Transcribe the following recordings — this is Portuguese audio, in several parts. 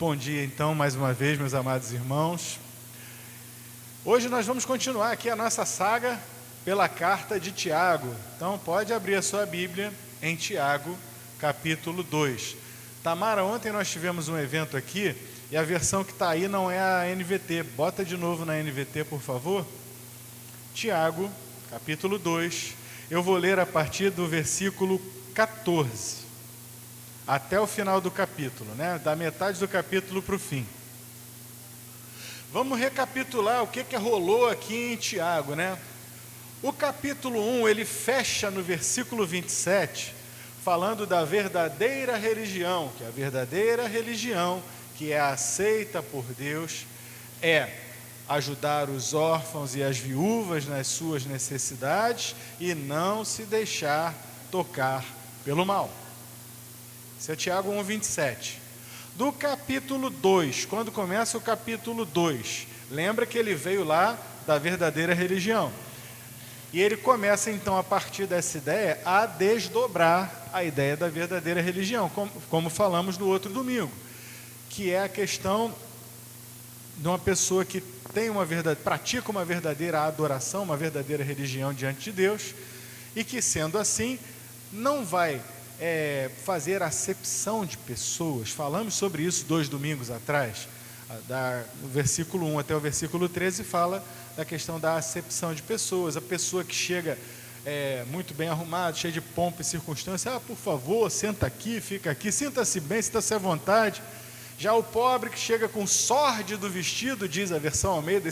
Bom dia, então, mais uma vez, meus amados irmãos. Hoje nós vamos continuar aqui a nossa saga pela carta de Tiago. Então, pode abrir a sua Bíblia em Tiago, capítulo 2. Tamara, ontem nós tivemos um evento aqui e a versão que está aí não é a NVT. Bota de novo na NVT, por favor. Tiago, capítulo 2. Eu vou ler a partir do versículo 14. Até o final do capítulo, né? Da metade do capítulo para o fim. Vamos recapitular o que rolou aqui em Tiago, né? O capítulo 1, ele fecha no versículo 27, falando da verdadeira religião, que a verdadeira religião, que é aceita por Deus, é ajudar os órfãos e as viúvas nas suas necessidades e não se deixar tocar pelo mal. Isso é Tiago 1, 27. Do capítulo 2, quando começa o capítulo 2, lembra que ele veio lá da verdadeira religião. E ele começa então, a partir dessa ideia, a desdobrar a ideia da verdadeira religião, como falamos no outro domingo, que é a questão de uma pessoa que tem pratica uma verdadeira adoração, uma verdadeira religião diante de Deus, e que, sendo assim, não vai fazer acepção de pessoas. Falamos sobre isso 2 domingos atrás. Do versículo 1 até o versículo 13 fala da questão da acepção de pessoas. A pessoa que chega muito bem arrumada, cheia de pompa e circunstância, por favor, senta aqui, fica aqui, sinta-se bem, sinta-se à vontade. Já o pobre que chega com sórdido vestido, diz a versão Almeida,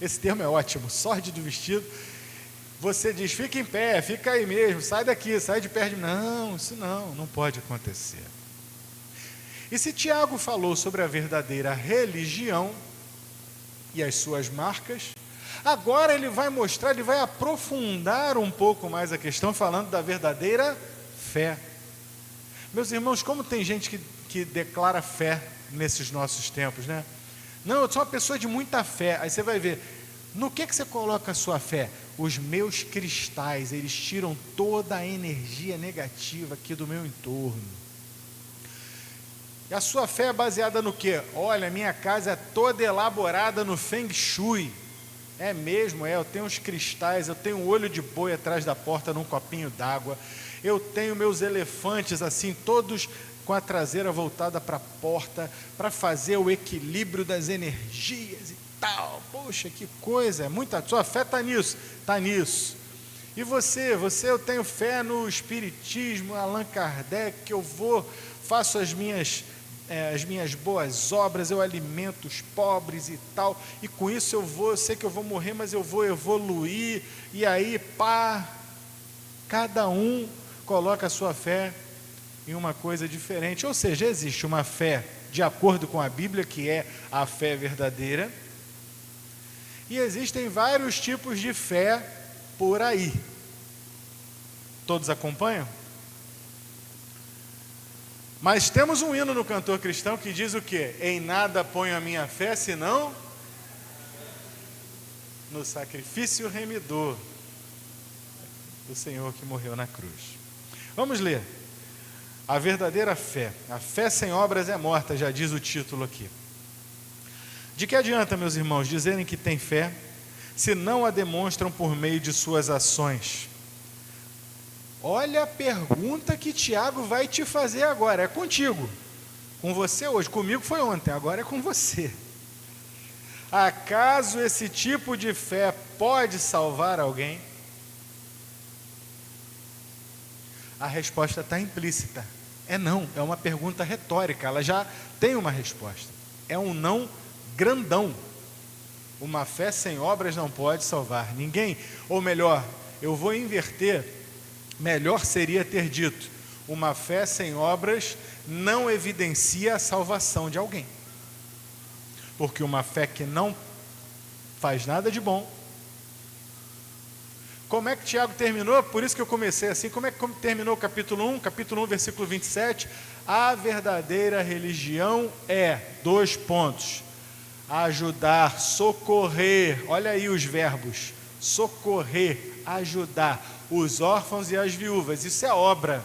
esse termo é ótimo, sórdido vestido, você diz, fica em pé, fica aí mesmo, sai daqui, sai de perto de mim. Não, isso não pode acontecer. E se Tiago falou sobre a verdadeira religião e as suas marcas, agora ele vai mostrar, ele vai aprofundar um pouco mais a questão, falando da verdadeira fé. Meus irmãos, como tem gente que declara fé nesses nossos tempos, né? Não, eu sou uma pessoa de muita fé. Aí você vai ver, no que você coloca a sua fé? Os meus cristais, eles tiram toda a energia negativa aqui do meu entorno. E a sua fé é baseada no quê? Olha, minha casa é toda elaborada no Feng Shui. É mesmo, eu tenho uns cristais, eu tenho um olho de boi atrás da porta num copinho d'água. Eu tenho meus elefantes assim, todos com a traseira voltada para a porta, para fazer o equilíbrio das energias e tal. Poxa, que coisa, sua fé está nisso. E você, eu tenho fé no espiritismo, Allan Kardec, que eu faço as minhas boas obras, eu alimento os pobres e tal, e com isso eu sei que eu vou morrer, mas eu vou evoluir, e aí, cada um coloca a sua fé em uma coisa diferente, ou seja, existe uma fé de acordo com a Bíblia, que é a fé verdadeira, e existem vários tipos de fé por aí. Todos acompanham? Mas temos um hino no cantor cristão que diz o quê? Em nada ponho a minha fé, senão no sacrifício remidor do Senhor que morreu na cruz. Vamos ler. A verdadeira fé. A fé sem obras é morta, já diz o título aqui. De que adianta, meus irmãos, dizerem que têm fé, se não a demonstram por meio de suas ações? Olha a pergunta que Tiago vai te fazer agora. É contigo, com você hoje. Comigo foi ontem, agora é com você. Acaso esse tipo de fé pode salvar alguém? A resposta está implícita. É não, é uma pergunta retórica, ela já tem uma resposta. É um não grandão. Uma fé sem obras não pode salvar ninguém. Ou melhor, eu vou inverter. Melhor seria ter dito, uma fé sem obras não evidencia a salvação de alguém. Porque uma fé que não faz nada de bom. Como é que Tiago terminou? Por isso que eu comecei assim. Como terminou o capítulo 1? Capítulo 1, versículo 27. A verdadeira religião é, 2 pontos. Ajudar, socorrer. Olha aí os verbos. Socorrer, ajudar os órfãos e as viúvas. Isso é obra.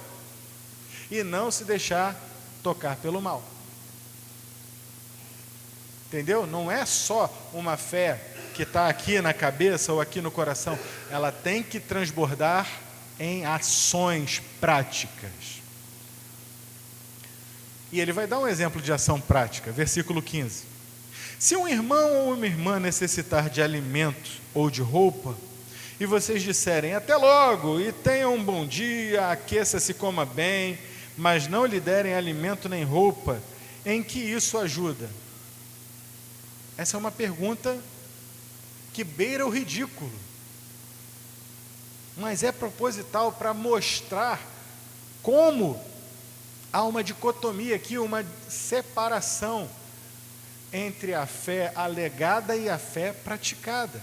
E não se deixar tocar pelo mal. entendeu? Não é só uma fé que está aqui na cabeça ou aqui no coração, ela tem que transbordar em ações práticas. E ele vai dar um exemplo de ação prática, versículo 15. Se um irmão ou uma irmã necessitar de alimento ou de roupa, e vocês disserem, até logo, e tenham um bom dia, aqueça-se, coma bem, mas não lhe derem alimento nem roupa, em que isso ajuda? Essa é uma pergunta que beira o ridículo, mas é proposital para mostrar como há uma dicotomia aqui, uma separação entre a fé alegada e a fé praticada.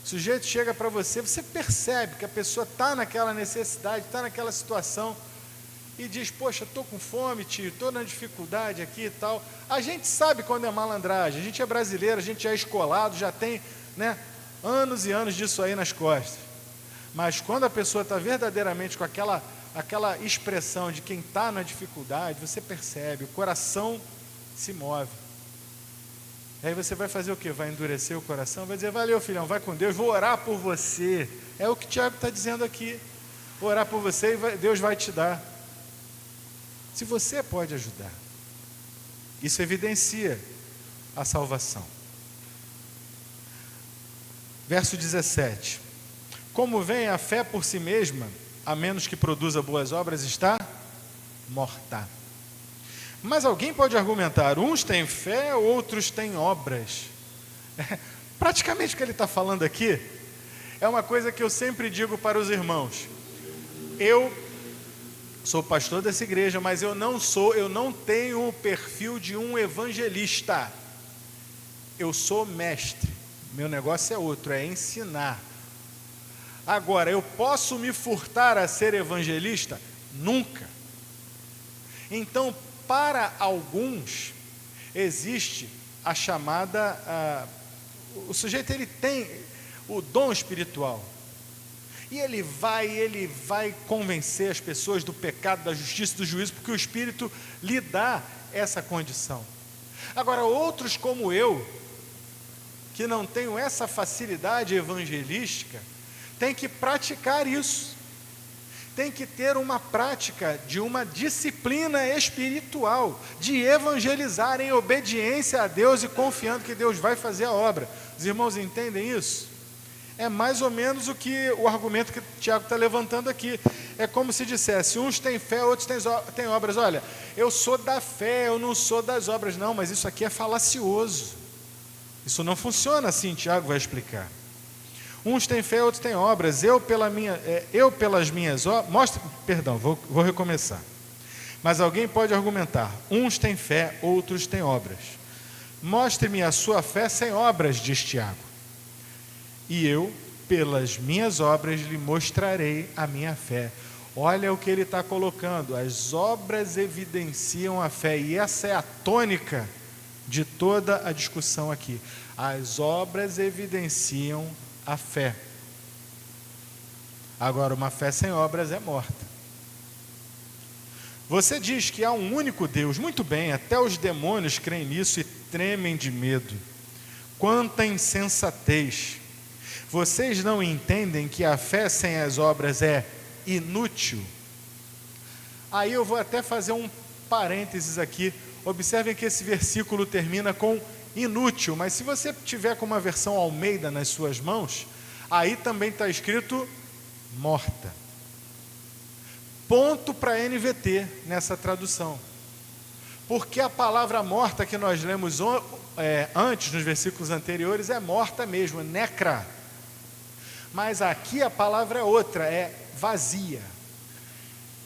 O sujeito chega para você, você percebe que a pessoa está naquela necessidade, está naquela situação, e diz, poxa, estou com fome, tio, estou na dificuldade aqui e tal. A gente sabe quando é malandragem, a gente é brasileiro, a gente é escolado, já tem, né, anos e anos disso aí nas costas. Mas quando a pessoa está verdadeiramente com aquela expressão de quem está na dificuldade, você percebe, o coração se move. Aí você vai fazer o quê? Vai endurecer o coração? Vai dizer, valeu filhão, vai com Deus, vou orar por você. É o que o Tiago está dizendo aqui. Vou orar por você e Deus vai te dar. Se você pode ajudar, isso evidencia a salvação. Verso 17. Como vem a fé por si mesma, a menos que produza boas obras, está morta. Mas alguém pode argumentar, uns têm fé, outros têm obras. Praticamente o que ele está falando aqui é uma coisa que eu sempre digo para os irmãos. Eu sou pastor dessa igreja, mas eu não tenho o perfil de um evangelista. Eu sou mestre. Meu negócio é outro, é ensinar. Agora, eu posso me furtar a ser evangelista? Nunca. Então, para alguns, existe a chamada, o sujeito ele tem o dom espiritual, e ele vai convencer as pessoas do pecado, da justiça, do juízo, porque o Espírito lhe dá essa condição. Agora, outros como eu, que não tenho essa facilidade evangelística, tem que praticar isso. Tem que ter uma prática de uma disciplina espiritual, de evangelizar em obediência a Deus e confiando que Deus vai fazer a obra. Os irmãos entendem isso? É mais ou menos o argumento que o Tiago está levantando aqui. É como se dissesse, uns têm fé, outros têm obras. Olha, eu sou da fé, eu não sou das obras. Não, mas isso aqui é falacioso. Isso não funciona assim, Tiago vai explicar. Uns têm fé, outros têm obras. Eu pelas minhas obras... Vou recomeçar. Mas alguém pode argumentar. Uns têm fé, outros têm obras. Mostre-me a sua fé sem obras, diz Tiago. E eu, pelas minhas obras, lhe mostrarei a minha fé. Olha o que ele está colocando. As obras evidenciam a fé. E essa é a tônica de toda a discussão aqui. As obras evidenciam a fé. Agora, uma fé sem obras é morta. Você diz que há um único Deus. Muito bem, até os demônios creem nisso e tremem de medo. Quanta insensatez! Vocês não entendem que a fé sem as obras é inútil? Aí eu vou até fazer um parênteses aqui. Observem que esse versículo termina com inútil, mas se você tiver com uma versão Almeida nas suas mãos, aí também está escrito morta. Ponto para NVT nessa tradução, porque a palavra morta que nós lemos antes, nos versículos anteriores, é morta mesmo, necra, mas aqui a palavra é outra, é vazia,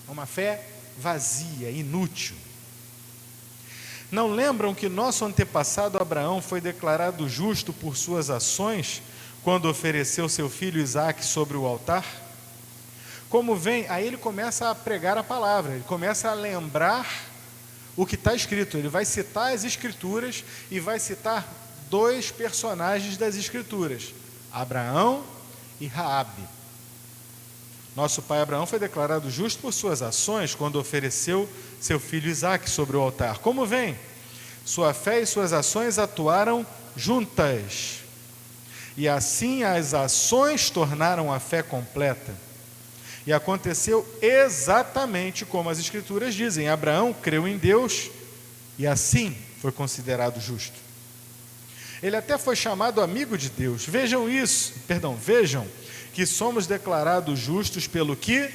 é uma fé vazia, inútil. Não lembram que nosso antepassado Abraão foi declarado justo por suas ações quando ofereceu seu filho Isaque sobre o altar? Como vem, aí ele começa a pregar a palavra, ele começa a lembrar o que está escrito. Ele vai citar as escrituras e vai citar dois personagens das escrituras, Abraão e Raabe. Nosso pai Abraão foi declarado justo por suas ações quando ofereceu seu filho Isaque sobre o altar. Como vem? Sua fé e suas ações atuaram juntas. E assim as ações tornaram a fé completa. E aconteceu exatamente como as Escrituras dizem. Abraão creu em Deus e assim foi considerado justo. Ele até foi chamado amigo de Deus. Vejam que somos declarados justos pelo que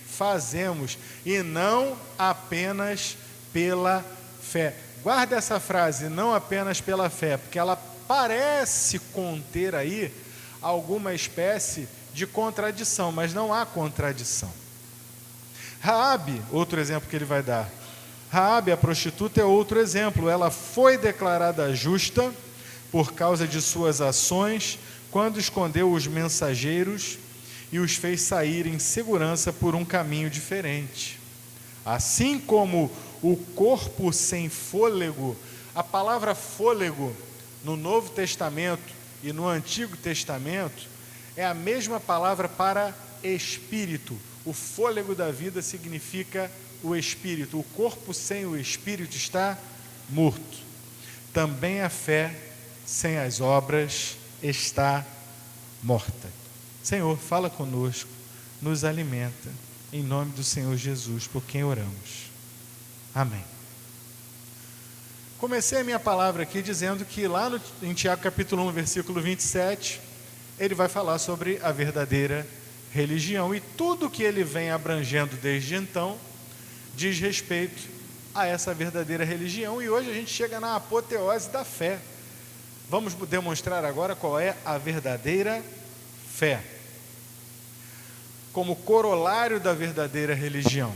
fazemos e não apenas pela fé. Guarda essa frase, não apenas pela fé, porque ela parece conter aí alguma espécie de contradição, mas não há contradição. Raabe, outro exemplo que ele vai dar. Raabe, a prostituta, é outro exemplo. Ela foi declarada justa por causa de suas ações, quando escondeu os mensageiros e os fez sair em segurança por um caminho diferente. Assim como o corpo sem fôlego, a palavra fôlego no Novo Testamento e no Antigo Testamento é a mesma palavra para espírito. O fôlego da vida significa o espírito. O corpo sem o espírito está morto. Também a fé sem as obras está morta. Senhor, fala conosco, nos alimenta, em nome do Senhor Jesus, por quem oramos. Amém. Comecei a minha palavra aqui dizendo que lá em Tiago capítulo 1, versículo 27, ele vai falar sobre a verdadeira religião. E tudo que ele vem abrangendo desde então diz respeito a essa verdadeira religião. E hoje a gente chega na apoteose da fé. Vamos demonstrar agora qual é a verdadeira fé, como corolário da verdadeira religião.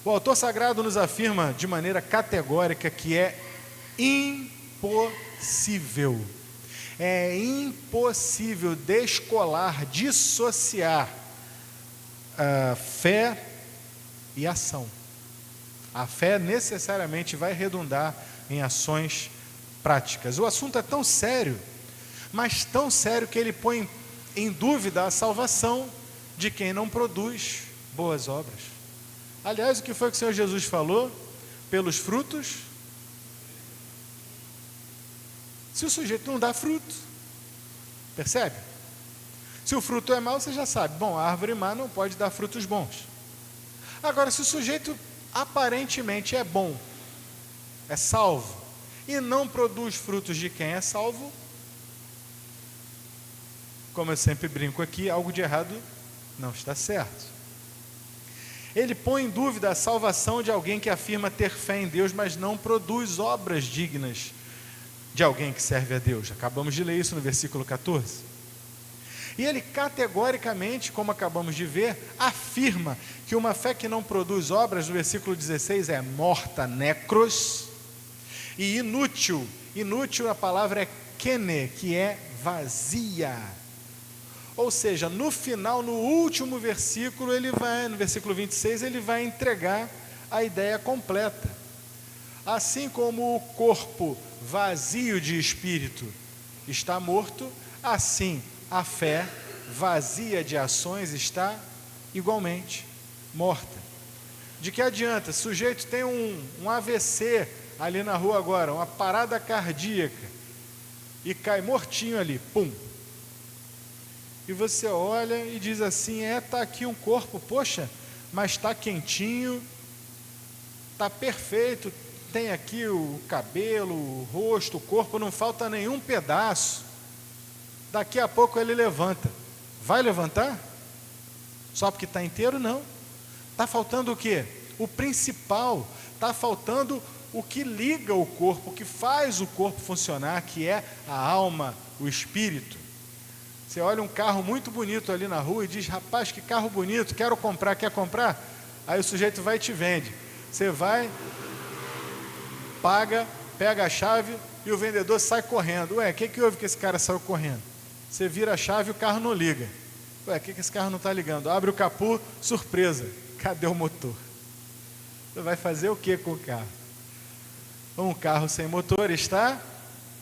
O autor sagrado nos afirma de maneira categórica que é impossível. É impossível descolar, dissociar a fé e ação. A fé necessariamente vai redundar em ações práticas. O assunto é tão sério, mas tão sério que ele põe em dúvida a salvação de quem não produz boas obras. Aliás, o que foi que o Senhor Jesus falou? Pelos frutos. Se o sujeito não dá fruto, percebe? Se o fruto é mau, você já sabe. Bom, a árvore má não pode dar frutos bons. Agora, se o sujeito aparentemente é bom, é salvo, e não produz frutos de quem é salvo, como eu sempre brinco aqui, algo de errado não está certo. Ele põe em dúvida a salvação de alguém que afirma ter fé em Deus, mas não produz obras dignas de alguém que serve a Deus. Acabamos de ler isso no versículo 14. E ele categoricamente, como acabamos de ver, afirma que uma fé que não produz obras, no versículo 16, é morta, necros, e inútil. Inútil, a palavra é kene, que é vazia. Ou seja, no final, no último versículo, no versículo 26, ele vai entregar a ideia completa. Assim como o corpo vazio de espírito está morto, assim a fé vazia de ações está igualmente morta. De que adianta? O sujeito tem um AVC ali na rua agora, uma parada cardíaca, e cai mortinho ali, pum. E você olha e diz assim, está aqui um corpo, poxa, mas está quentinho, está perfeito, tem aqui o cabelo, o rosto, o corpo, não falta nenhum pedaço. Daqui a pouco ele levanta. Vai levantar? Só porque está inteiro? Não. Está faltando o quê? O principal. Está faltando o que liga o corpo, o que faz o corpo funcionar, que é a alma, o espírito. Você olha um carro muito bonito ali na rua e diz, rapaz, que carro bonito, quero comprar, quer comprar? Aí o sujeito vai e te vende. Você vai, paga, pega a chave e o vendedor sai correndo. Ué, o que houve que esse cara saiu correndo? Você vira a chave e o carro não liga. Ué, o que esse carro não está ligando? Abre o capô, surpresa, cadê o motor? Você vai fazer o que com o carro? Um carro sem motor está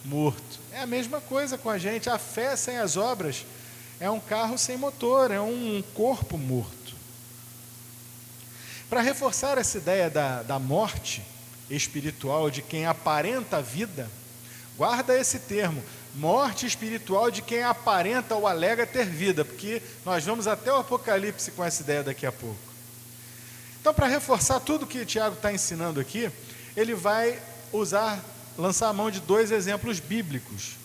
morto. É a mesma coisa com a gente. A fé sem as obras é um carro sem motor, é um corpo morto. Para reforçar essa ideia da morte espiritual de quem aparenta a vida, guarda esse termo, morte espiritual de quem aparenta ou alega ter vida, porque nós vamos até o Apocalipse com essa ideia daqui a pouco. Então, para reforçar tudo que o Tiago está ensinando aqui, ele vai lançar a mão de 2 exemplos bíblicos.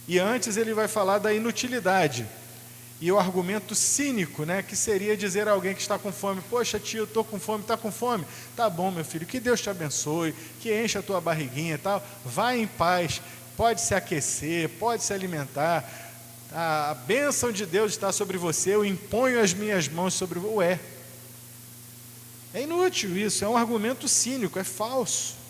E antes ele vai falar da inutilidade e o argumento cínico, né, que seria dizer a alguém que está com fome: poxa tio, eu estou com fome, está com fome? Tá bom, meu filho, que Deus te abençoe, que encha a tua barriguinha e tal, vai em paz, pode se aquecer, pode se alimentar, a bênção de Deus está sobre você, eu imponho as minhas mãos sobre você. É inútil isso, é um argumento cínico, é falso.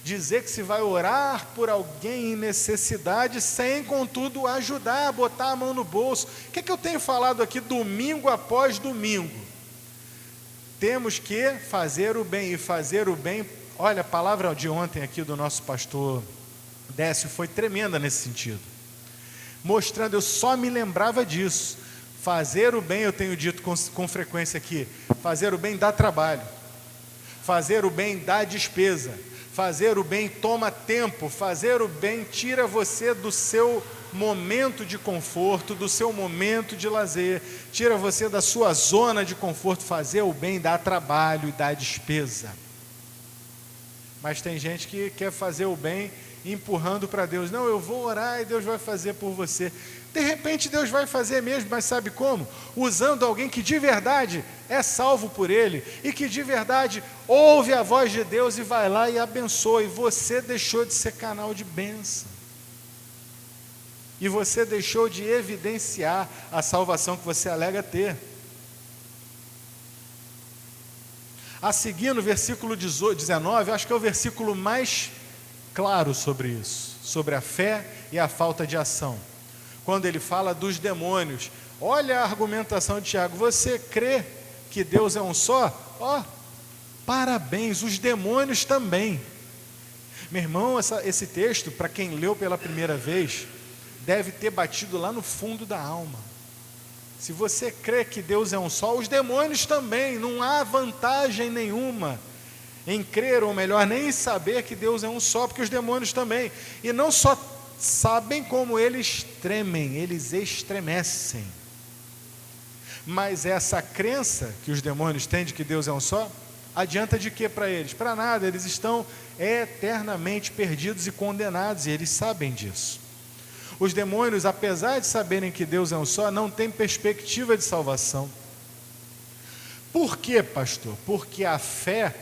Dizer que se vai orar por alguém em necessidade, sem, contudo, ajudar, botar a mão no bolso. O que é que eu tenho falado aqui domingo após domingo? Temos que fazer o bem, e fazer o bem. Olha, a palavra de ontem aqui do nosso pastor Décio foi tremenda nesse sentido. Mostrando, eu só me lembrava disso. Fazer o bem, eu tenho dito com frequência aqui, fazer o bem dá trabalho. Fazer o bem dá despesa. Fazer o bem toma tempo, fazer o bem tira você do seu momento de conforto, do seu momento de lazer, tira você da sua zona de conforto. Fazer o bem dá trabalho e dá despesa. Mas tem gente que quer fazer o bem empurrando para Deus. Não, eu vou orar e Deus vai fazer por você. De repente Deus vai fazer mesmo, mas sabe como? Usando alguém que de verdade é salvo por Ele e que de verdade ouve a voz de Deus e vai lá e abençoa. E você deixou de ser canal de bênção. E você deixou de evidenciar a salvação que você alega ter. A seguir, no versículo 19, acho que é o versículo mais claro sobre isso, sobre a fé e a falta de ação. Quando ele fala dos demônios, olha a argumentação de Tiago: você crê que Deus é um só? Ó, parabéns, os demônios também. Meu irmão, esse texto, para quem leu pela primeira vez, deve ter batido lá no fundo da alma. Se você crê que Deus é um só, os demônios também. Não há vantagem nenhuma em crer, ou melhor, nem em saber que Deus é um só, porque os demônios também. E não só sabem, como eles tremem, eles estremecem. Mas essa crença que os demônios têm de que Deus é um só, adianta de quê para eles? Para nada, eles estão eternamente perdidos e condenados, e eles sabem disso. Os demônios, apesar de saberem que Deus é um só, não têm perspectiva de salvação. Por quê, pastor? Porque a fé,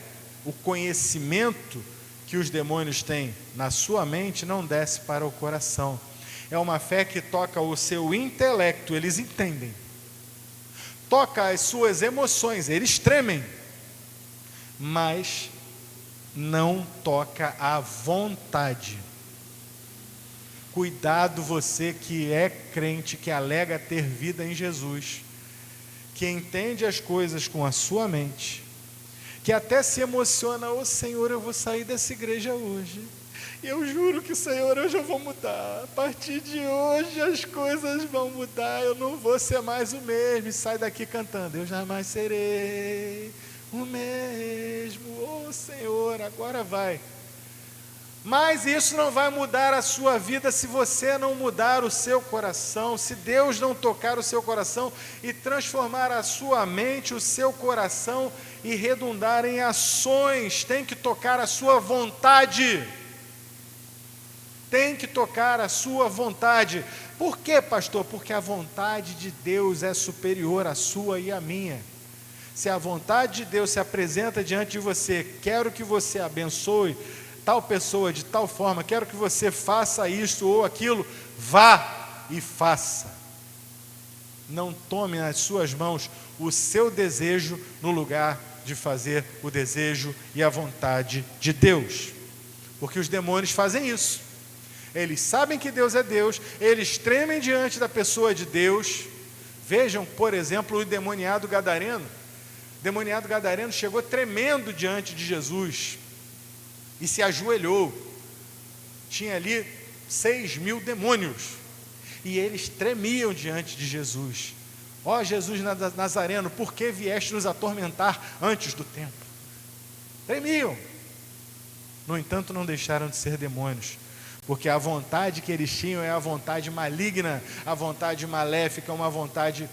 o conhecimento que os demônios têm na sua mente não desce para o coração. É uma fé que toca o seu intelecto, eles entendem. Toca as suas emoções, eles tremem. Mas não toca a vontade. Cuidado você que é crente, que alega ter vida em Jesus, que entende as coisas com a sua mente, que até se emociona: ô Senhor, eu vou sair dessa igreja hoje, eu juro que, Senhor, eu já vou mudar, a partir de hoje as coisas vão mudar, eu não vou ser mais o mesmo, e sai daqui cantando: eu jamais serei o mesmo, ô Senhor, agora vai. Mas isso não vai mudar a sua vida se você não mudar o seu coração, se Deus não tocar o seu coração e transformar a sua mente, o seu coração, e redundar em ações. Tem que tocar a sua vontade. Tem que tocar a sua vontade. Por quê, pastor? Porque a vontade de Deus é superior à sua e à minha. Se a vontade de Deus se apresenta diante de você: quero que você abençoe tal pessoa de tal forma, quero que você faça isto ou aquilo, vá e faça. Não tome nas suas mãos o seu desejo no lugar de fazer o desejo e a vontade de Deus, porque os demônios fazem isso. Eles sabem que Deus é Deus, eles tremem diante da pessoa de Deus. Vejam, por exemplo, o endemoniado gadareno. O endemoniado gadareno chegou tremendo diante de Jesus e se ajoelhou. Tinha ali 6.000 demônios e eles tremiam diante de Jesus. Ó Jesus Nazareno, por que vieste nos atormentar antes do tempo? Tremiam. No entanto, não deixaram de ser demônios, porque a vontade que eles tinham é a vontade maligna, a vontade maléfica, uma vontade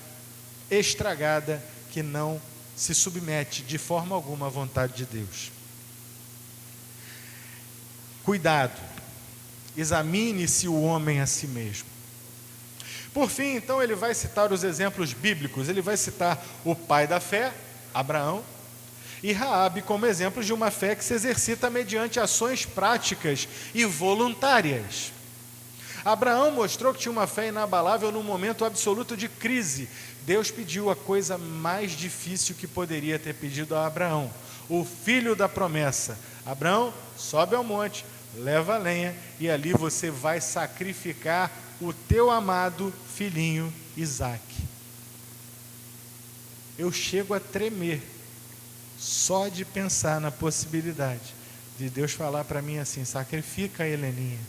estragada que não se submete de forma alguma à vontade de Deus. Cuidado, examine-se o homem a si mesmo. Por fim, então, ele vai citar os exemplos bíblicos. Ele vai citar o pai da fé, Abraão, e Raabe como exemplos de uma fé que se exercita mediante ações práticas e voluntárias. Abraão mostrou que tinha uma fé inabalável num momento absoluto de crise. Deus pediu a coisa mais difícil que poderia ter pedido a Abraão, o filho da promessa. Abraão, sobe ao monte, leva a lenha e ali você vai sacrificar o teu amado filhinho Isaque. Eu chego a tremer só de pensar na possibilidade de Deus falar para mim assim: sacrifica a Heleninha.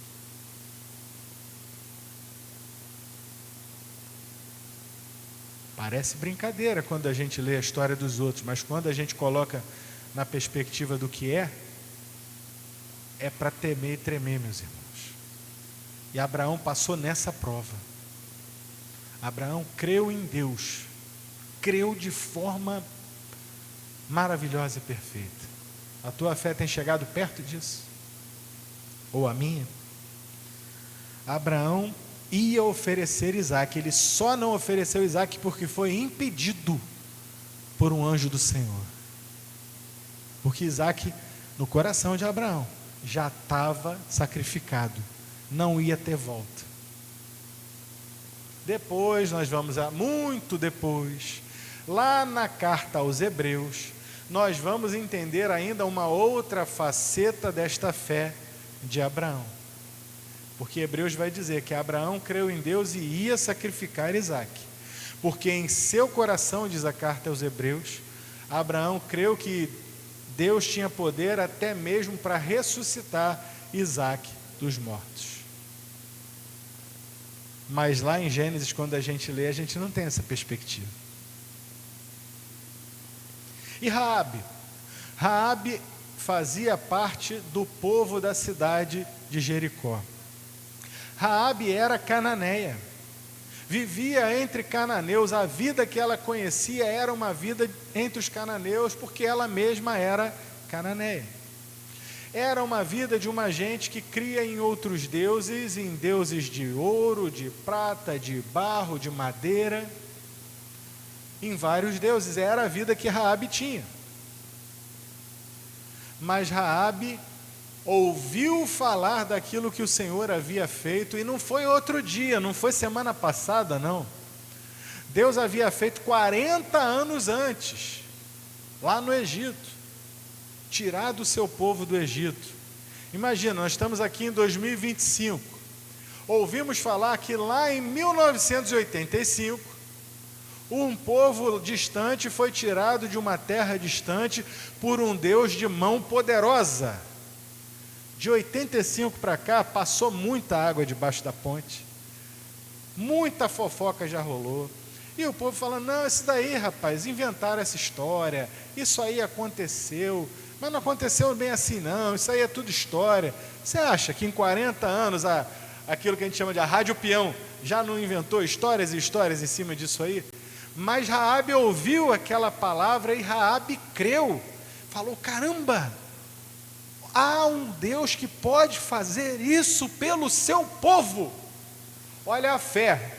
Parece brincadeira quando a gente lê a história dos outros, mas quando a gente coloca na perspectiva do que é para temer e tremer, meus irmãos. E Abraão passou nessa prova. Abraão creu em Deus, creu de forma maravilhosa e perfeita. A tua fé tem chegado perto disso? Ou a minha? Abraão ia oferecer Isaque, ele só não ofereceu Isaque porque foi impedido por um anjo do Senhor. Porque Isaque, no coração de Abraão, já estava sacrificado, não ia ter volta. Depois, nós vamos muito depois, lá na carta aos Hebreus, nós vamos entender ainda uma outra faceta desta fé de Abraão. Porque Hebreus vai dizer que Abraão creu em Deus e ia sacrificar Isaque. Porque em seu coração, diz a carta aos Hebreus, Abraão creu que Deus tinha poder até mesmo para ressuscitar Isaque dos mortos. Mas lá em Gênesis, quando a gente lê, a gente não tem essa perspectiva. E Raabe fazia parte do povo da cidade de Jericó. Raabe era cananeia, vivia entre cananeus. A vida que ela conhecia era uma vida entre os cananeus, porque ela mesma era cananeia. Era uma vida de uma gente que cria em outros deuses, em deuses de ouro, de prata, de barro, de madeira, em vários deuses. Era a vida que Raabe tinha. Mas Raabe ouviu falar daquilo que o Senhor havia feito, e não foi outro dia, não foi semana passada, não. Deus havia feito 40 anos antes, lá no Egito, tirado o seu povo do Egito. Imagina, nós estamos aqui em 2025, ouvimos falar que lá em 1985, um povo distante foi tirado de uma terra distante por um Deus de mão poderosa. De 85 para cá, passou muita água debaixo da ponte, muita fofoca já rolou, e o povo falando: não, isso daí, rapaz, inventaram essa história, isso aí aconteceu, mas não aconteceu bem assim não, isso aí é tudo história. Você acha que em 40 anos, aquilo que a gente chama de a rádio peão, já não inventou histórias e histórias em cima disso aí? Mas Raabe ouviu aquela palavra e Raabe creu, falou: caramba, há um Deus que pode fazer isso pelo seu povo. Olha a fé.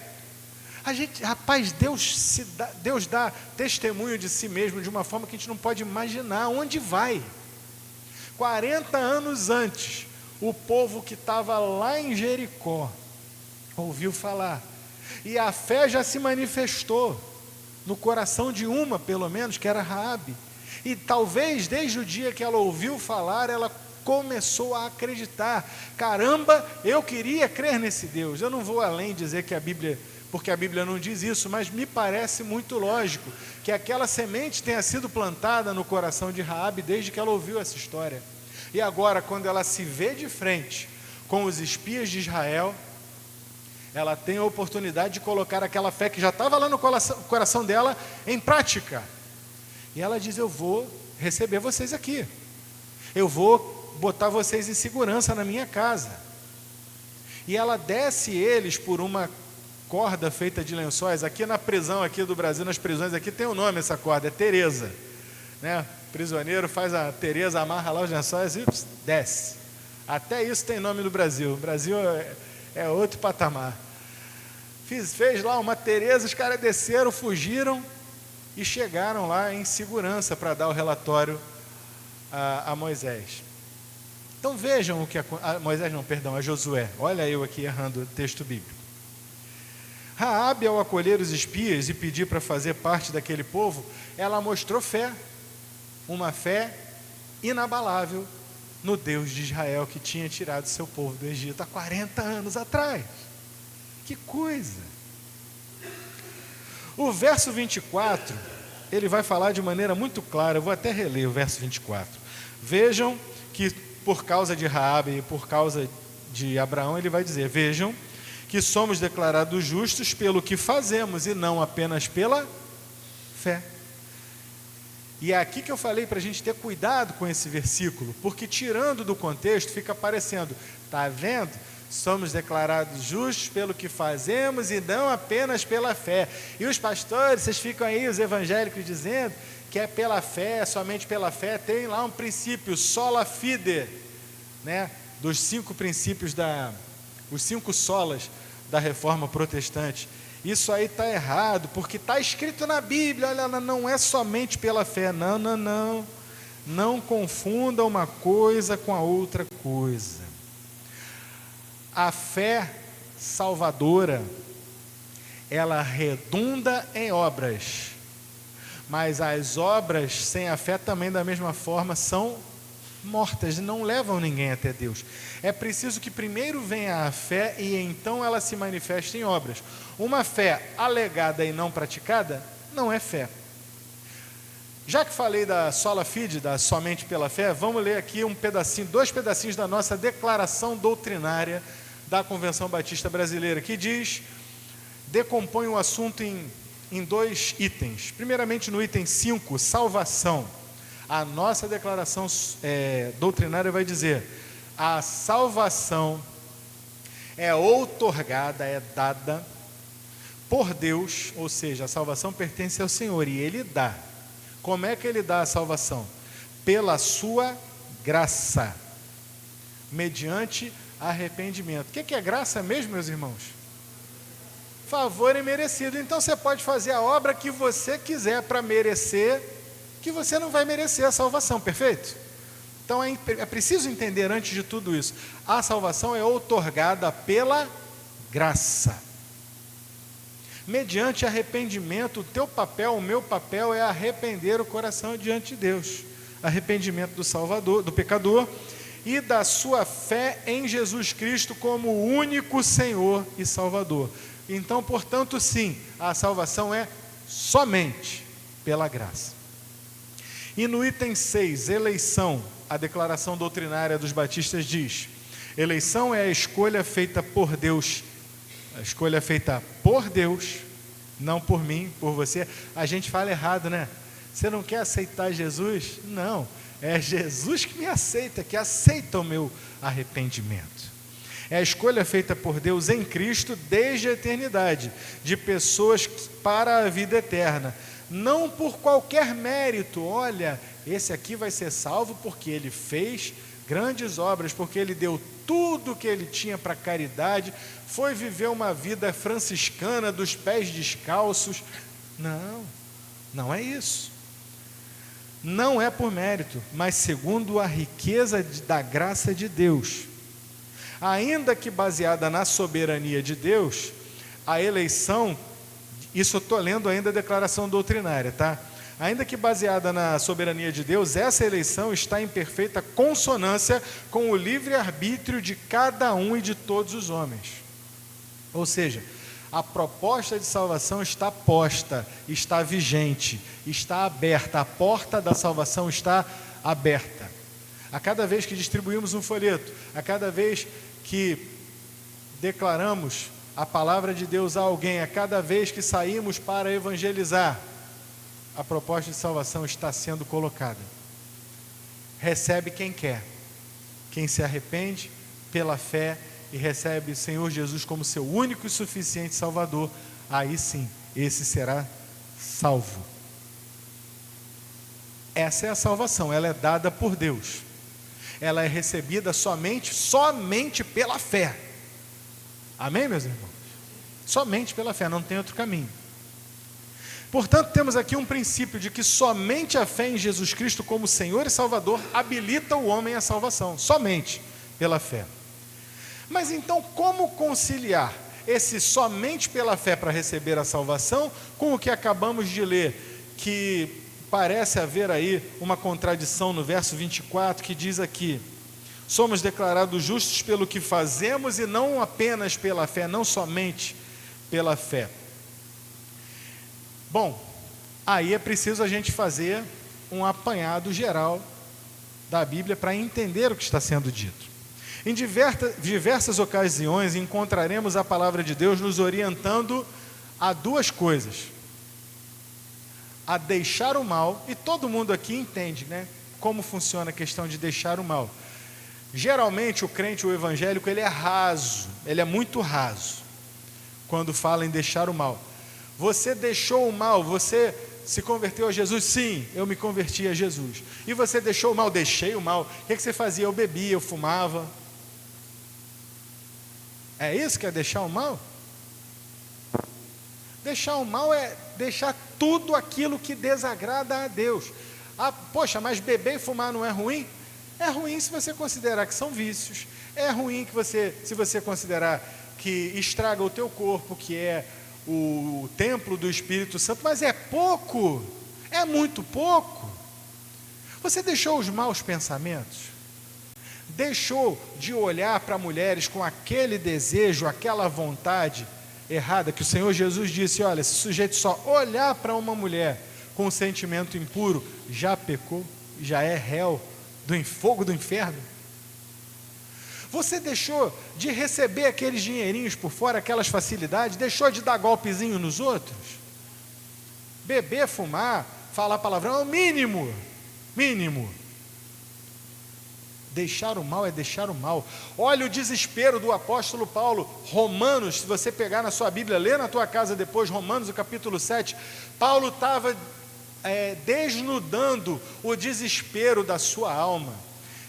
Rapaz, Deus dá testemunho de si mesmo de uma forma que a gente não pode imaginar onde vai. 40 anos antes, o povo que estava lá em Jericó ouviu falar, e a fé já se manifestou no coração de uma, pelo menos, que era Raabe. E talvez desde o dia que ela ouviu falar, ela começou a acreditar: caramba, eu queria crer nesse Deus. Eu não vou além dizer que a Bíblia, porque a Bíblia não diz isso, mas me parece muito lógico que aquela semente tenha sido plantada no coração de Raabe desde que ela ouviu essa história. E agora, quando ela se vê de frente com os espias de Israel, ela tem a oportunidade de colocar aquela fé que já estava lá no coração dela em prática. E ela diz: eu vou receber vocês aqui, eu vou botar vocês em segurança na minha casa. E ela desce eles por uma corda feita de lençóis. Aqui na prisão aqui do Brasil, nas prisões aqui tem um nome essa corda, é Tereza, né? O prisioneiro faz a Tereza, amarra lá os lençóis e desce. Até isso tem nome no Brasil. O Brasil é outro patamar. Fez lá uma Tereza, os caras desceram, fugiram e chegaram lá em segurança para dar o relatório a Moisés. Então vejam o que a Josué. Olha eu aqui errando o texto bíblico. Raabe, ao acolher os espias e pedir para fazer parte daquele povo, ela mostrou fé, uma fé inabalável no Deus de Israel que tinha tirado seu povo do Egito há 40 anos atrás. Que coisa! O verso 24, ele vai falar de maneira muito clara, eu vou até reler o verso 24. Vejam que por causa de Raabe e por causa de Abraão, ele vai dizer, vejam que somos declarados justos pelo que fazemos e não apenas pela fé. E é aqui que eu falei para a gente ter cuidado com esse versículo, porque tirando do contexto fica parecendo, está vendo? Somos declarados justos pelo que fazemos e não apenas pela fé. E os pastores, vocês ficam aí, os evangélicos, dizendo que é pela fé, somente pela fé. Tem lá um princípio, sola fide, né? Dos 5 princípios, os 5 solas da reforma protestante. Isso aí está errado, porque está escrito na Bíblia, olha, não é somente pela fé, não. Não confunda uma coisa com a outra coisa. A fé salvadora, ela redunda em obras, mas as obras sem a fé também da mesma forma são mortas, não levam ninguém até Deus. É preciso que primeiro venha a fé e então ela se manifeste em obras. Uma fé alegada e não praticada não é fé. Já que falei da sola fide, da somente pela fé, vamos ler aqui um pedacinho, 2 pedacinhos da nossa declaração doutrinária da Convenção Batista Brasileira, que diz, decompõe o assunto em 2 itens. Primeiramente no item 5, salvação. A nossa declaração doutrinária vai dizer, a salvação é outorgada, é dada por Deus, ou seja, a salvação pertence ao Senhor e Ele dá. Como é que Ele dá a salvação? Pela sua graça, mediante arrependimento. O que é graça mesmo, meus irmãos? Favor imerecido. Então você pode fazer a obra que você quiser para merecer, que você não vai merecer a salvação, perfeito? Então é preciso entender antes de tudo isso, a salvação é outorgada pela graça, mediante arrependimento. O teu papel, o meu papel é arrepender o coração diante de Deus, arrependimento do Salvador, do pecador, e da sua fé em Jesus Cristo como o único Senhor e Salvador. Então, portanto, sim, a salvação é somente pela graça. E no item 6, eleição, a declaração doutrinária dos batistas diz, eleição é a escolha feita por Deus, a escolha feita por Deus, não por mim, por você. A gente fala errado, né? Você não quer aceitar Jesus? Não, é Jesus que me aceita, que aceita o meu arrependimento. É a escolha feita por Deus em Cristo desde a eternidade, de pessoas para a vida eterna, não por qualquer mérito. Olha, esse aqui vai ser salvo porque ele fez grandes obras, porque ele deu tudo que ele tinha para caridade, foi viver uma vida franciscana dos pés descalços. Não é isso. Não é por mérito, mas segundo a riqueza da graça de Deus. Ainda que baseada na soberania de Deus, a eleição, isso eu estou lendo ainda a declaração doutrinária, tá? Ainda que baseada na soberania de Deus, essa eleição está em perfeita consonância com o livre-arbítrio de cada um e de todos os homens. Ou seja, a proposta de salvação está posta, está vigente, está aberta, a porta da salvação está aberta. A cada vez que distribuímos um folheto, a cada vez que declaramos a palavra de Deus a alguém, a cada vez que saímos para evangelizar, a proposta de salvação está sendo colocada. Recebe quem quer, Quem se arrepende pela fé e recebe o Senhor Jesus como seu único e suficiente Salvador, aí sim, esse será salvo. Essa é a salvação, ela é dada por Deus. Ela é recebida somente pela fé. Amém, meus irmãos? Somente pela fé, não tem outro caminho. Portanto, temos aqui um princípio de que somente a fé em Jesus Cristo como Senhor e Salvador habilita o homem à salvação, somente pela fé. Mas então, como conciliar esse somente pela fé para receber a salvação com o que acabamos de ler, que parece haver aí uma contradição no verso 24, que diz aqui: somos declarados justos pelo que fazemos e não apenas pela fé, não somente pela fé. Bom, aí é preciso a gente fazer um apanhado geral da Bíblia para entender o que está sendo dito. Em diversas ocasiões encontraremos a palavra de Deus nos orientando a duas coisas: a deixar o mal, e todo mundo aqui entende, né, como funciona a questão de deixar o mal. Geralmente o crente, o evangélico, ele é raso, ele é muito raso quando fala em deixar o mal. Você deixou o mal, você se converteu a Jesus? Sim, eu me converti a Jesus. E você deixou o mal? Deixei o mal. O que você fazia? Eu bebia, eu fumava. É isso que é deixar o mal? Deixar o mal é deixar tudo aquilo que desagrada a Deus. Ah, poxa, mas beber e fumar não é ruim? É ruim se você considerar que são vícios. É ruim se você considerar que estraga o teu corpo, que é o templo do Espírito Santo, mas é pouco, é muito pouco. Você deixou os maus pensamentos? Deixou de olhar para mulheres com aquele desejo, aquela vontade errada, que o Senhor Jesus disse: olha, se o sujeito só olhar para uma mulher com um sentimento impuro, já pecou, já é réu do fogo do inferno? Você deixou de receber aqueles dinheirinhos por fora, aquelas facilidades? Deixou de dar golpezinho nos outros? Beber, fumar, falar palavrão é o mínimo. Deixar o mal é deixar o mal. Olha o desespero do apóstolo Paulo. Romanos, se você pegar na sua Bíblia, lê na tua casa depois, Romanos, o capítulo 7, Paulo estava desnudando o desespero da sua alma,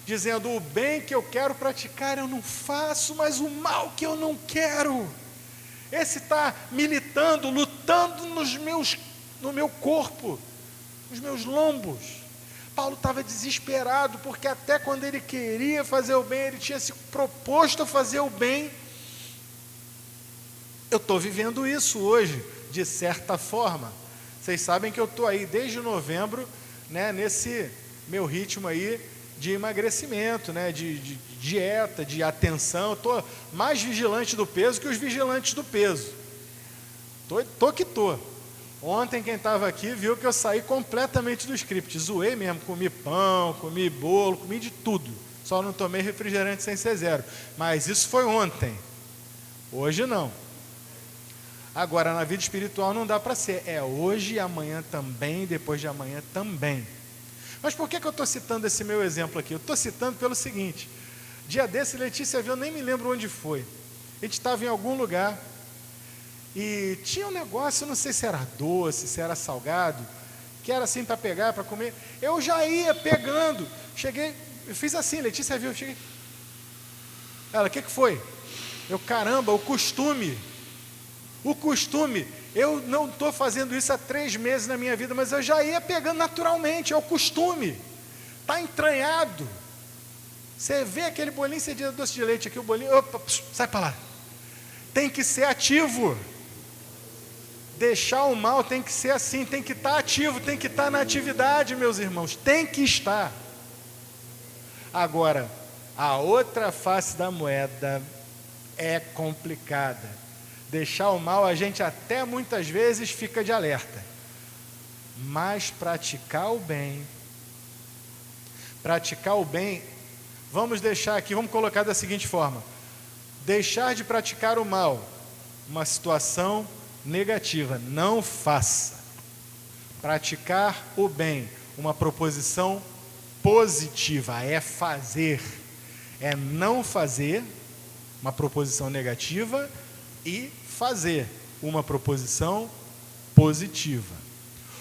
dizendo: o bem que eu quero praticar eu não faço, mas o mal que eu não quero, esse está militando, lutando no meu corpo, nos meus lombos. Paulo estava desesperado, porque até quando ele queria fazer o bem, ele tinha se proposto a fazer o bem. Eu estou vivendo isso hoje, de certa forma. Vocês sabem que eu estou aí desde novembro, né, nesse meu ritmo aí de emagrecimento, né, de dieta, de atenção. Estou mais vigilante do peso que os vigilantes do peso. Tô. Ontem quem estava aqui viu que eu saí completamente do script, zoei mesmo, comi pão, comi bolo, comi de tudo, só não tomei refrigerante sem ser zero, mas isso foi ontem, hoje não. Agora, na vida espiritual não dá para ser, é hoje, amanhã também, depois de amanhã também. Mas por que eu estou citando esse meu exemplo aqui? Eu estou citando pelo seguinte: dia desse, Letícia viu, eu nem me lembro onde foi, a gente estava em algum lugar, e tinha um negócio, não sei se era doce, se era salgado, que era assim para pegar, para comer. Eu já ia pegando, cheguei, eu fiz assim, Letícia viu, eu cheguei. Ela: o que foi? Eu: caramba, o costume, eu não estou fazendo isso há 3 meses na minha vida, mas eu já ia pegando naturalmente, é o costume, está entranhado. Você vê aquele bolinho, você diz doce de leite aqui, o bolinho, opa, sai para lá. Tem que ser ativo. Deixar o mal tem que ser assim, tem que estar ativo, tem que estar na atividade, meus irmãos, tem que estar. Agora, a outra face da moeda é complicada. Deixar o mal, a gente até muitas vezes fica de alerta, mas praticar o bem, vamos deixar aqui, vamos colocar da seguinte forma: deixar de praticar o mal, uma situação negativa, não faça. Praticar o bem, uma proposição positiva, é fazer, É não fazer, uma proposição negativa, e fazer uma proposição positiva.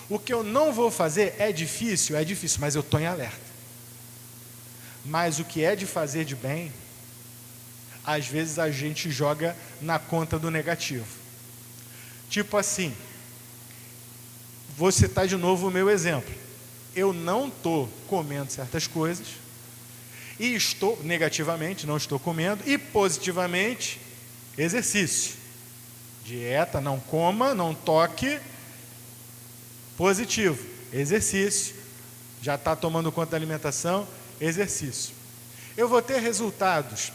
O que eu não vou fazer é difícil, mas eu estou em alerta. Mas o que é de fazer de bem, às vezes a gente joga na conta do negativo. Tipo assim, vou citar de novo o meu exemplo. Eu não estou comendo certas coisas, e estou, negativamente, não estou comendo, e positivamente, exercício. Dieta, não coma, não toque. Positivo, exercício. Já está tomando conta da alimentação, exercício. Eu vou ter resultados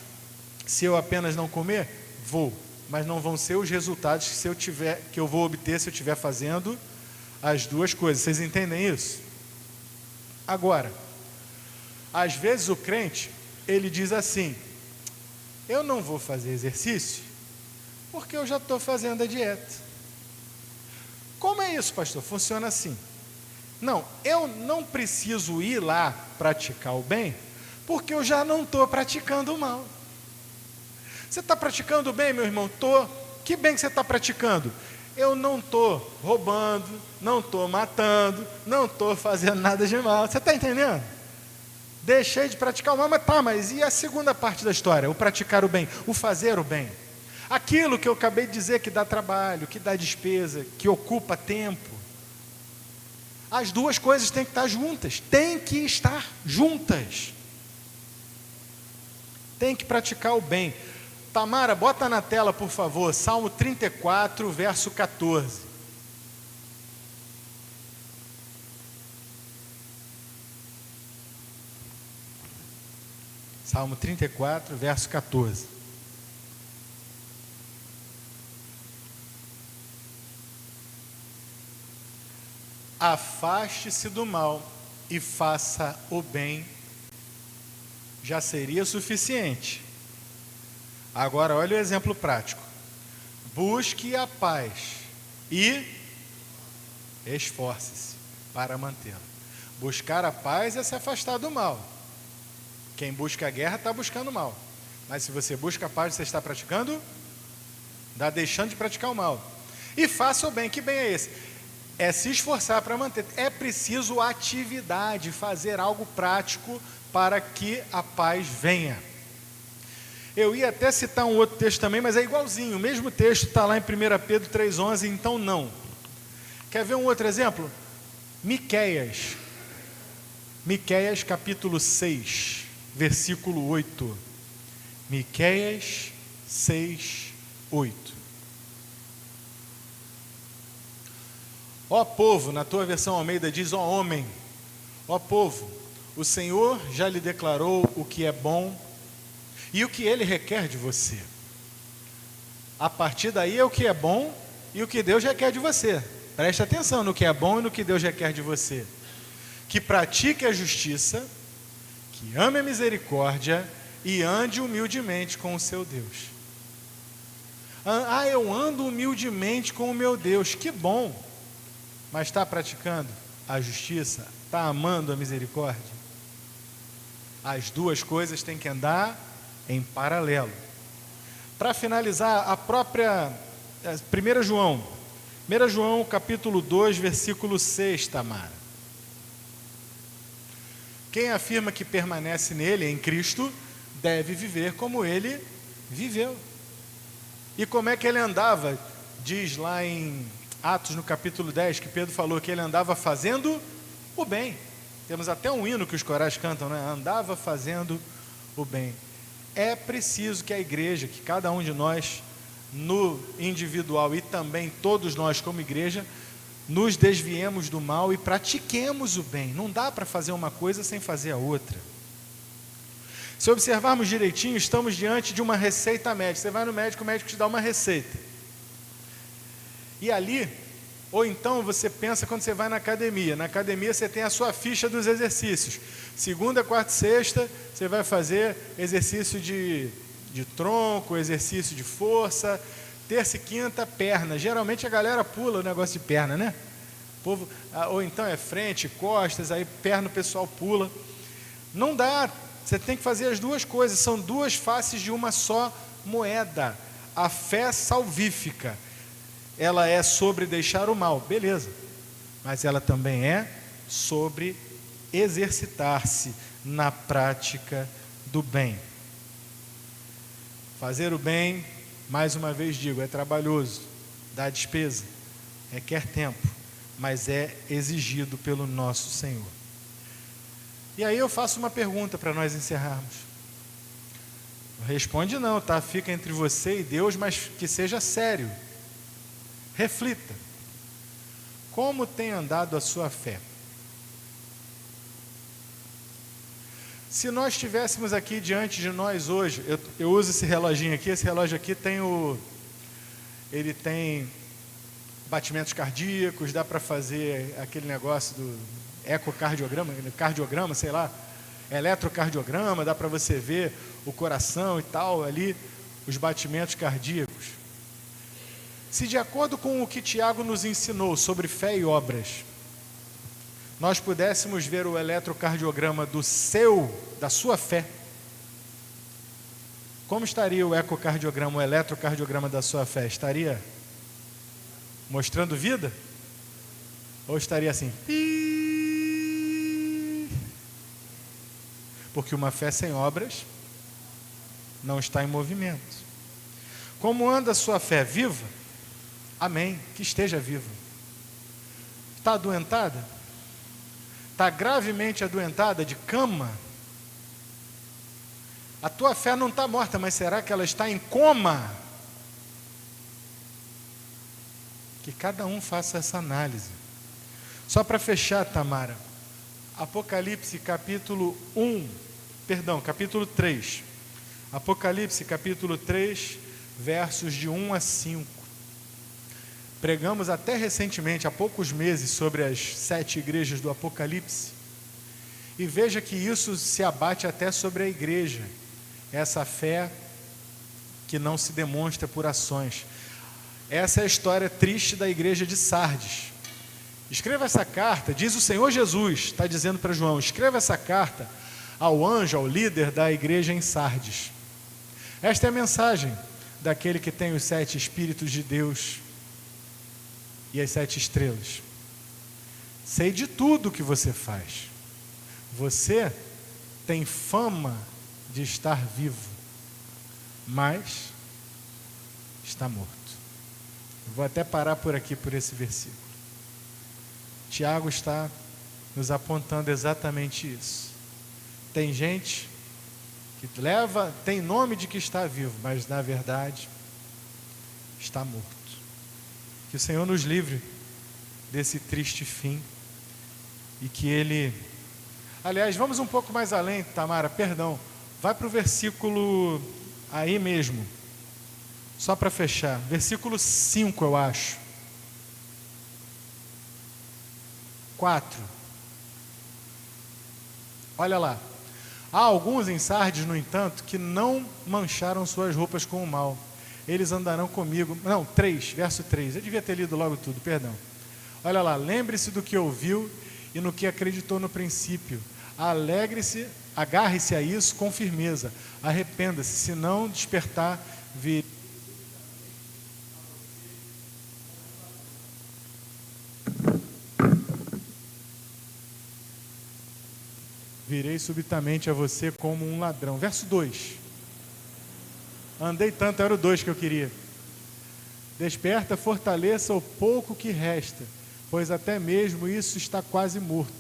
se eu apenas não comer? Vou, mas não vão ser os resultados que eu vou obter se eu estiver fazendo as duas coisas. Vocês entendem isso? Agora, às vezes o crente, ele diz assim: eu não vou fazer exercício porque eu já estou fazendo a dieta. Como é isso, pastor? Funciona assim. Não, eu não preciso ir lá praticar o bem, porque eu já não estou praticando o mal. Você está praticando o bem, meu irmão? Estou. Que bem que você está praticando? Eu não estou roubando, não estou matando, não estou fazendo nada de mal. Você está entendendo? Deixei de praticar o mal, mas e a segunda parte da história? O praticar o bem, o fazer o bem. Aquilo que eu acabei de dizer que dá trabalho, que dá despesa, que ocupa tempo. As duas coisas têm que estar juntas. Tem que estar juntas. Tem que praticar o bem. Tamara, bota na tela, por favor, Salmo 34, verso 14. Salmo 34, verso 14. Afaste-se do mal e faça o bem, já seria suficiente. Agora olha o exemplo prático. Busque a paz e esforce-se para mantê-la. Buscar a paz é se afastar do mal. Quem busca a guerra está buscando o mal. Mas se você busca a paz, você está praticando? Está deixando de praticar o mal. E faça o bem. Que bem é esse? É se esforçar para manter. É preciso atividade, fazer algo prático para que a paz venha. Eu ia até citar um outro texto também, mas é igualzinho. O mesmo texto está lá em 1 Pedro 3,11, então não. Quer ver um outro exemplo? Miqueias. Miqueias capítulo 6, versículo 8. Miqueias 6, 8. Ó povo, na tua versão Almeida diz: ó homem, ó povo, o Senhor já lhe declarou o que é bom e o que Ele requer de você. A partir daí é o que é bom e o que Deus requer de você. Preste atenção no que é bom e no que Deus requer de você. Que pratique a justiça, que ame a misericórdia e ande humildemente com o seu Deus. Eu ando humildemente com o meu Deus, que bom! Mas está praticando a justiça? Está amando a misericórdia? As duas coisas têm que andar em paralelo. Para finalizar, a própria 1 João capítulo 2, versículo 6, Tamara. Quem afirma que permanece nele, em Cristo, deve viver como ele viveu. E como é que ele andava? Diz lá em Atos, no capítulo 10, que Pedro falou que ele andava fazendo o bem. Temos até um hino que os corais cantam, né? Andava fazendo o bem. É preciso que a igreja, que cada um de nós, no individual e também todos nós como igreja, nos desviemos do mal e pratiquemos o bem. Não dá para fazer uma coisa sem fazer a outra. Se observarmos direitinho, estamos diante de uma receita médica. Você vai no médico, o médico te dá uma receita. E ali, ou então você pensa quando você vai na academia. Na academia você tem a sua ficha dos exercícios. Segunda, quarta e sexta, você vai fazer exercício de tronco, exercício de força. Terça e quinta, perna. Geralmente a galera pula o negócio de perna, né? O povo, ou então é frente, costas, aí perna o pessoal pula. Não dá Você tem que fazer as duas coisas, são duas faces de uma só moeda. A fé salvífica, ela é sobre deixar o mal, beleza, mas ela também é sobre exercitar-se na prática do bem. Fazer o bem, mais uma vez digo, é trabalhoso, dá despesa, requer tempo, mas é exigido pelo nosso Senhor. E aí eu faço uma pergunta para nós encerrarmos. Responde não, tá? Fica entre você e Deus, mas que seja sério. Reflita. Como tem andado a sua fé? Se nós estivéssemos aqui diante de nós hoje, eu uso esse reloginho aqui, esse relógio aqui ele tem batimentos cardíacos, dá para fazer aquele negócio do cardiograma, sei lá, eletrocardiograma, dá para você ver o coração e tal, ali, os batimentos cardíacos. Se de acordo com o que Tiago nos ensinou sobre fé e obras, nós pudéssemos ver o eletrocardiograma da sua fé, como estaria o ecocardiograma, o eletrocardiograma da sua fé? Estaria mostrando vida? Ou estaria assim? Porque uma fé sem obras não está em movimento. Como anda a sua fé? Viva? Amém, que esteja viva. Está adoentada? Está gravemente adoentada, de cama? A tua fé não está morta, mas será que ela está em coma? Que cada um faça essa análise. Só para fechar, Tamara, Apocalipse capítulo 3. Apocalipse capítulo 3, versos de 1 a 5. Pregamos até recentemente, há poucos meses, sobre as 7 igrejas do Apocalipse. E veja que isso se abate até sobre a igreja. Essa fé que não se demonstra por ações. Essa é a história triste da igreja de Sardes. Escreva essa carta, diz o Senhor Jesus, está dizendo para João, escreva essa carta ao anjo, ao líder da igreja em Sardes. Esta é a mensagem daquele que tem os 7 Espíritos de Deus e as 7 estrelas. Sei de tudo que você faz. Você tem fama de estar vivo, mas está morto. Eu vou até parar por aqui, por esse versículo. Tiago está nos apontando exatamente isso. Tem gente que tem nome de que está vivo, mas na verdade está morto. Que o Senhor nos livre desse triste fim e que Ele... Aliás, vamos um pouco mais além, Tamara, perdão. Vai para o versículo aí mesmo, só para fechar. Versículo 5, eu acho. 4. Olha lá. Há alguns em Sardes, no entanto, que não mancharam suas roupas com o mal. Eles andarão comigo. Não, 3, verso 3. Eu devia ter lido logo tudo, perdão. Olha lá. Lembre-se do que ouviu e no que acreditou no princípio. Alegre-se, agarre-se a isso com firmeza. Arrependa-se, se não despertar, virei subitamente a você como um ladrão. Verso 2. Andei tanto, era o 2 que eu queria. Desperta, fortaleça o pouco que resta, pois até mesmo isso está quase morto.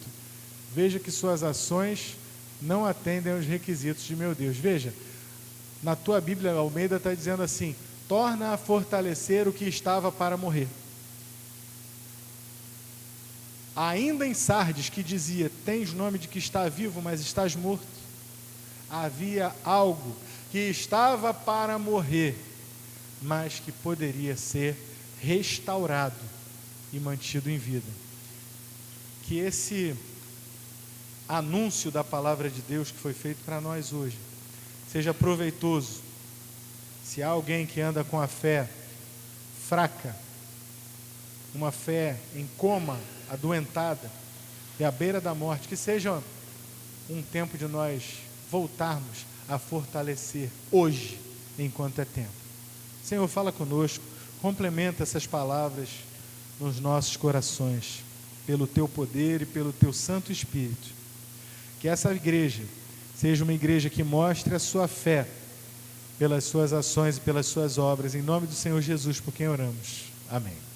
Veja que suas ações não atendem aos requisitos de meu Deus. Veja, na tua Bíblia, Almeida está dizendo assim: torna a fortalecer o que estava para morrer. Ainda em Sardes, que dizia, tens nome de que está vivo, mas estás morto. Havia algo que estava para morrer, mas que poderia ser restaurado e mantido em vida. Que esse anúncio da palavra de Deus que foi feito para nós hoje seja proveitoso. Se há alguém que anda com a fé fraca, uma fé em coma, adoentada e à beira da morte, que seja um tempo de nós voltarmos a fortalecer hoje, enquanto é tempo. Senhor, fala conosco, complementa essas palavras nos nossos corações, pelo Teu poder e pelo Teu Santo Espírito. Que essa igreja seja uma igreja que mostre a sua fé pelas suas ações e pelas suas obras, em nome do Senhor Jesus, por quem oramos. Amém.